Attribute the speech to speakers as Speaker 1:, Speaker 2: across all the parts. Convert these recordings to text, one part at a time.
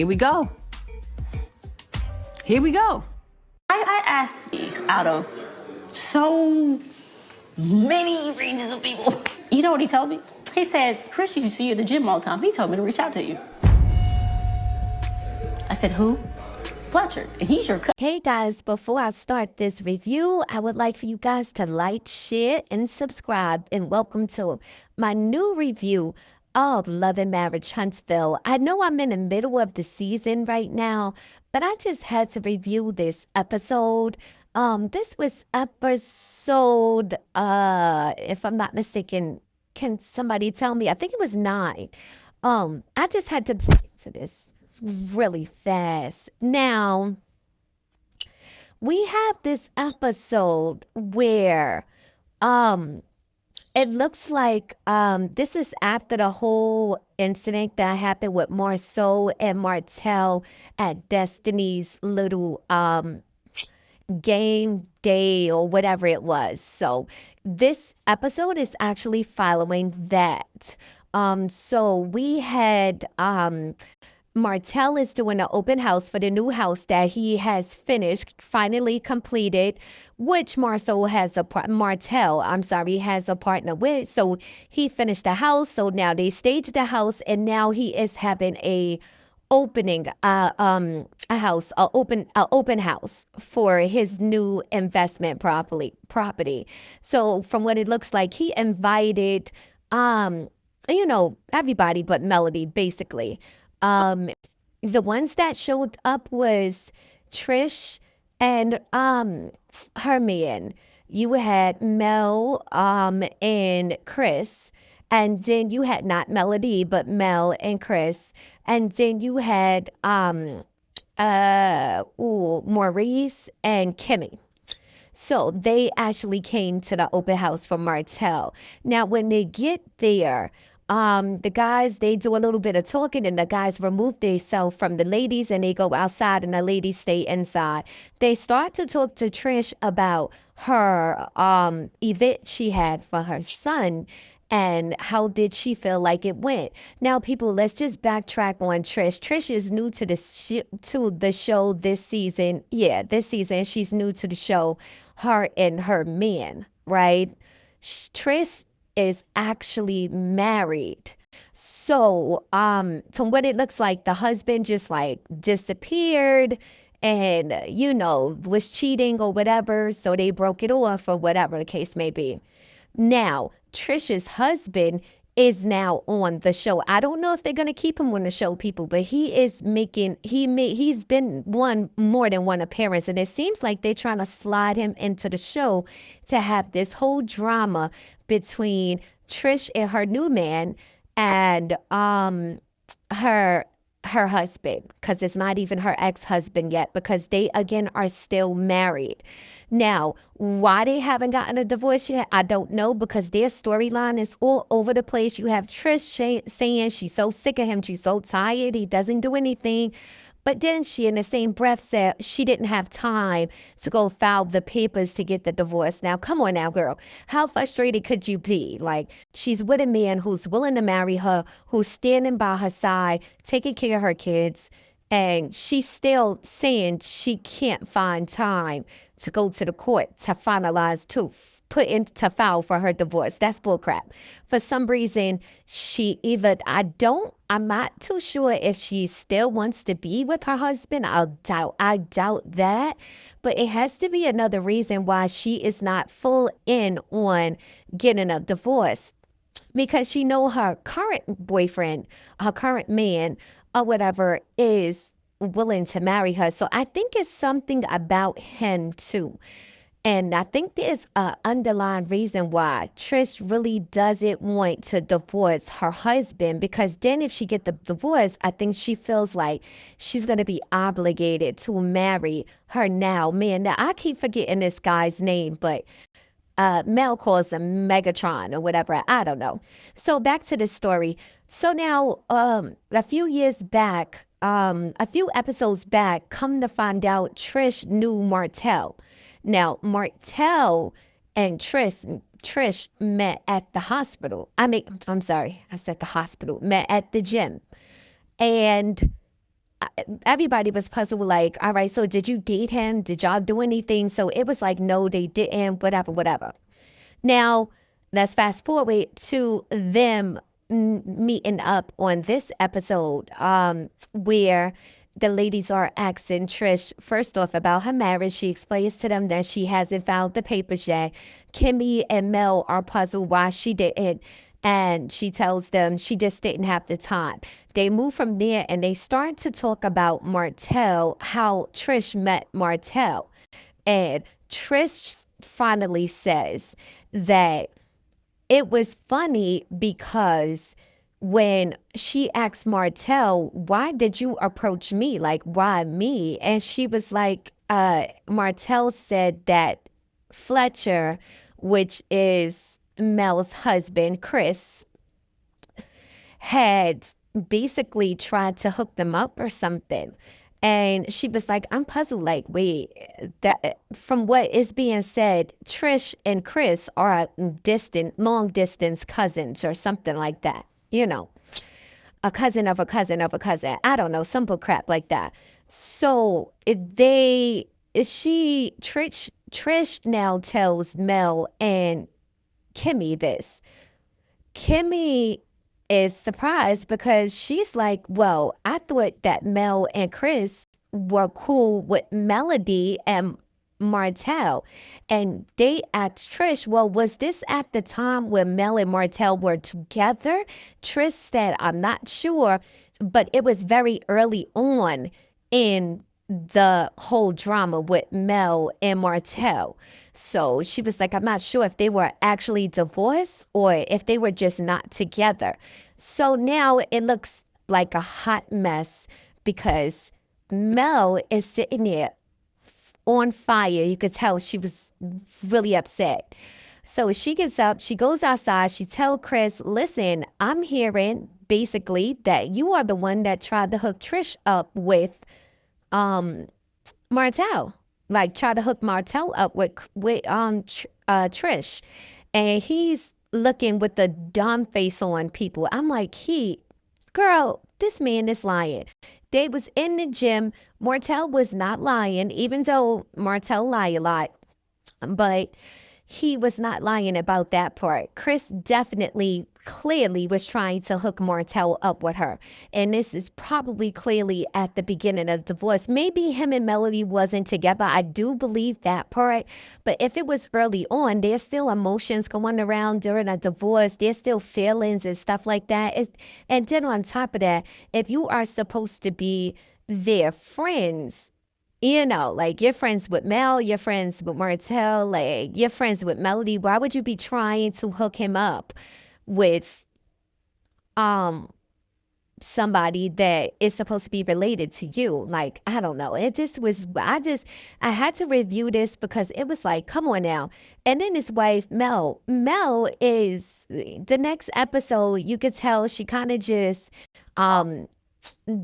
Speaker 1: Here we go. Here we go.
Speaker 2: I asked you out of so many ranges of people. You know what he told me? He said, Trish used to see you at the gym all the time. He told me to reach out to you. I said, who? Fletcher, and he's your cousin.
Speaker 3: Hey guys, before I start this review, I would like for you guys to like, share, and subscribe, and welcome to my new review of Love and Marriage Huntsville. I know I'm in the middle of the season right now, but I just had to review this episode. This was episode, if I'm not mistaken, can somebody tell me? I think it was 9. I just had to get to this really fast. Now, we have this episode where it looks like this is after the whole incident that happened with Marceau and Martell at Destiny's little game day or whatever it was. So this episode is actually following that. So we had Martell is doing an open house for the new house that he has finished, finally completed, which Martell has a partner with. So he finished the house. So now they staged the house, and now he is having a opening a open house for his new investment property. So from what it looks like, he invited everybody but Melody, basically. The ones that showed up was Trish and her man. You had Mel and Chris, and then you had not Melody but Mel and Chris, and then you had Maurice and Kimmy. So they actually came to the open house for Martell. Now when they get there, the guys, they do a little bit of talking, and the guys remove themselves from the ladies and they go outside and the ladies stay inside. They start to talk to Trish about her event she had for her son and how did she feel like it went. Now, people, let's just backtrack on Trish. Trish is new to the show this season. Yeah, this season she's new to the show. Her and her man, right? Trish is actually married. So, from what it looks like, the husband just like disappeared and, was cheating or whatever. So they broke it off or whatever the case may be. Now, Trisha's husband is now on the show. I don't know if they're going to keep him on the show, people, but he's been more than one appearance, and it seems like they're trying to slide him into the show to have this whole drama between Trish and her new man and her husband, because it's not even her ex-husband yet, because they again are still married. Now, why they haven't gotten a divorce yet, I don't know, because their storyline is all over the place. You have Trish saying she's so sick of him, she's so tired, he doesn't do anything. But then she, in the same breath, said she didn't have time to go file the papers to get the divorce. Now, come on now, girl. How frustrated could you be? Like, she's with a man who's willing to marry her, who's standing by her side, taking care of her kids, and she's still saying she can't find time to go to the court to finalize, to file for her divorce. That's bullcrap. For some reason, I'm not too sure if she still wants to be with her husband. I doubt that. But it has to be another reason why she is not full in on getting a divorce. Because she know her current boyfriend, her current man, or whatever, is willing to marry her. So I think it's something about him too. And I think there's an underlying reason why Trish really doesn't want to divorce her husband, because then if she get the divorce, I think she feels like she's going to be obligated to marry her now man. Now, I keep forgetting this guy's name, but Mel calls him Megatron or whatever. I don't know. So back to the story. So now, a few episodes back, come to find out Trish knew Martell. Now, Martell and Trish met at the hospital. I'm sorry, I said the hospital, met at the gym. And everybody was puzzled, like, all right, so did you date him? Did y'all do anything? So it was like, no, they didn't, whatever, whatever. Now, let's fast forward to them meeting up on this episode, where the ladies are asking Trish first off about her marriage. She explains to them that she hasn't found the papers yet. Kimmy and Mel are puzzled why she didn't. And she tells them she just didn't have the time. They move from there and they start to talk about Martell, how Trish met Martell. And Trish finally says that it was funny because when she asked Martell, why did you approach me? Like, why me? And she was like, Martell said that Fletcher, which is Mel's husband, Chris, had basically tried to hook them up or something. And she was like, I'm puzzled. Like, wait, that from what is being said, Trish and Chris are long distance cousins or something like that. You know, a cousin of a cousin of a cousin. I don't know, simple crap like that. So Trish now tells Mel and Kimmy this. Kimmy is surprised because she's like, well, I thought that Mel and Chris were cool with Melody and Martell. And they asked Trish, well, was this at the time when Mel and Martell were together? Trish said, I'm not sure, but it was very early on in the whole drama with Mel and Martell. So she was like, I'm not sure if they were actually divorced or if they were just not together. So now it looks like a hot mess because Mel is sitting there on fire. You could tell she was really upset. So she gets up, she goes outside, she tells Chris, listen, I'm hearing basically that you are the one that tried to hook Trish up with um Martell, like try to hook Martell up with Trish, and he's looking with the dumb face on people. I'm like, girl, this man is lying. They was in the gym. Martell was not lying, even though Martell lie a lot, but he was not lying about that part. Chris definitely, clearly was trying to hook Martell up with her. And this is probably clearly at the beginning of the divorce. Maybe him and Melody wasn't together. I do believe that part. But if it was early on, there's still emotions going around during a divorce. There's still feelings and stuff like that. And then on top of that, if you are supposed to be their friends, like you're friends with Mel, you're friends with Martell, like you're friends with Melody. Why would you be trying to hook him up with um somebody that is supposed to be related to you? Like, I don't know. It just was I had to review this because it was like, come on now. And then his wife, Mel. Mel is the next episode, you could tell she kind of just um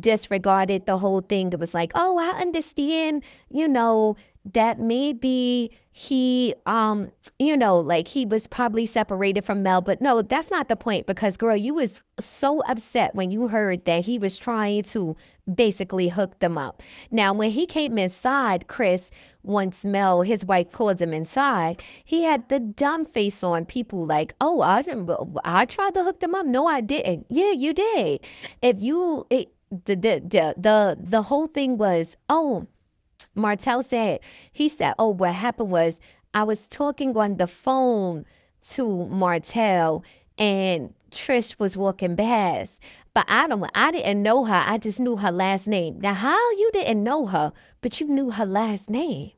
Speaker 3: disregarded the whole thing. It was like, oh, I understand, that maybe he, like he was probably separated from Mel. But no, that's not the point because, girl, you was so upset when you heard that he was trying to basically hook them up. Now, when he came inside, Chris, once Mel, his wife, calls him inside, he had the dumb face on. People like, oh, I tried to hook them up. No, I didn't. Yeah, you did. If you it, the whole thing was, oh, Martell said, he said, oh, what happened was I was talking on the phone to Martell and Trish was walking past. But I didn't know her. I just knew her last name. Now, how you didn't know her, but you knew her last name?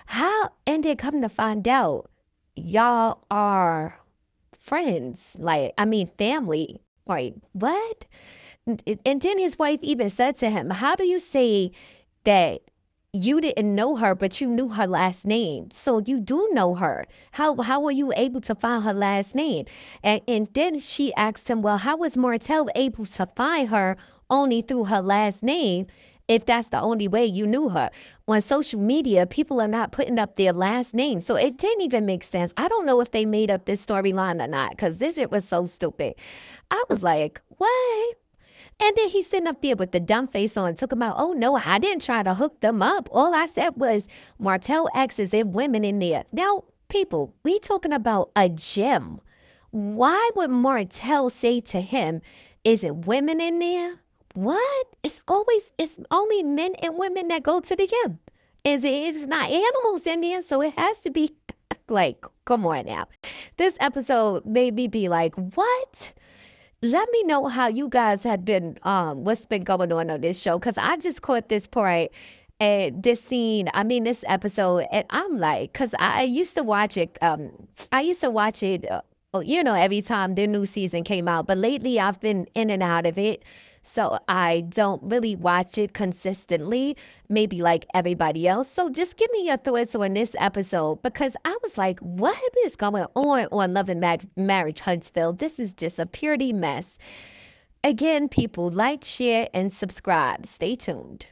Speaker 3: How? And then come to find out, y'all are friends. Like, I mean, family. Like, what? And then his wife even said to him, how do you say that you didn't know her, but you knew her last name? So you do know her. How were you able to find her last name? And then she asked him, well, how was Martell able to find her only through her last name if that's the only way you knew her? On social media, people are not putting up their last name. So it didn't even make sense. I don't know if they made up this storyline or not because this shit was so stupid. I was like, what? And then he's sitting up there with the dumb face on, talking about, oh no, I didn't try to hook them up. All I said was Martell exes and women in there. Now, people, we talking about a gym. Why would Martell say to him, is it women in there? What? It's only men and women that go to the gym. It's not animals in there, so it has to be like, come on now. This episode made me be like, what? Let me know how you guys have been, what's been going on this show, because I just caught this part and this scene, I mean, this episode, and I'm like, because I used to watch it, every time the new season came out, but lately I've been in and out of it. So I don't really watch it consistently, maybe like everybody else. So just give me your thoughts on this episode because I was like, what is going on Love and Marriage Huntsville? This is just a purity mess. Again, people, like, share, and subscribe. Stay tuned.